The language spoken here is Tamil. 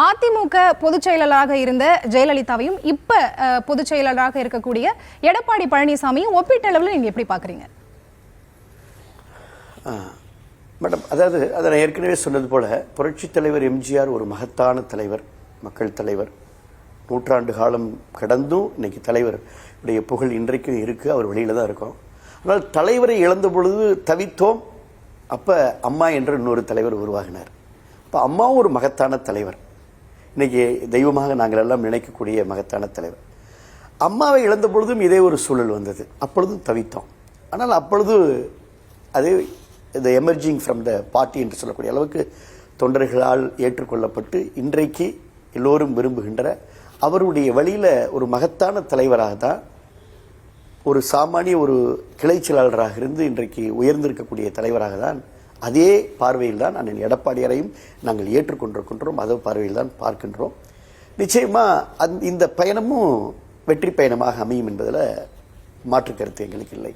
அதிமுக பொதுச் செயலாளராக இருந்த ஜெயலலிதாவையும் இப்ப பொதுச் செயலாளராக இருக்கக்கூடிய எடப்பாடி பழனிசாமியும் ஒப்பீட்டளவில் நீங்க எப்படி பாக்குறீங்க? மேடம், அதாவது அதை நான் ஏற்கனவே சொன்னது போல புரட்சி தலைவர் எம்ஜிஆர் ஒரு மகத்தான தலைவர், மக்கள் தலைவர். நூற்றாண்டு காலம் கடந்தும் இன்னைக்கு தலைவர் உடைய புகழ் இன்றைக்கும் இருக்கு. அவர் வெளியில தான் இருக்கோம். ஆனால் தலைவரை இழந்த பொழுது தவித்தோம். அப்ப அம்மா என்ற இன்னொரு தலைவர் உருவாகினார். அப்ப அம்மாவும் ஒரு மகத்தான தலைவர், இன்னைக்கு தெய்வமாக நாங்கள் எல்லாம் நினைக்கக்கூடிய மகத்தான தலைவர். அம்மாவை இழந்த பொழுதும் இதே ஒரு சூழல் வந்தது. அப்பொழுதும் தவித்தோம். ஆனால் அப்பொழுது அது இந்த எமர்ஜிங் ஃப்ரம் த பார்ட்டி என்று சொல்லக்கூடிய அளவுக்கு தொண்டர்களால் ஏற்றுக்கொள்ளப்பட்டு இன்றைக்கு எல்லோரும் விரும்புகின்ற அவருடைய வழியில ஒரு மகத்தான தலைவராக தான், ஒரு சாமானிய ஒரு கிளை செயலாளராக இருந்து இன்றைக்கு உயர்ந்திருக்கக்கூடிய தலைவராக தான், அதே பார்வையில் தான் நான் எடப்பாடியாரையும் நாங்கள் ஏற்றுக்கொண்டிருக்கின்றோம். அதே பார்வையில் தான் பார்க்கின்றோம். நிச்சயமா இந்த பயணமும் வெற்றி பயணமாக அமையும் என்பதில் மாற்று கருத்து எங்களுக்கு இல்லை.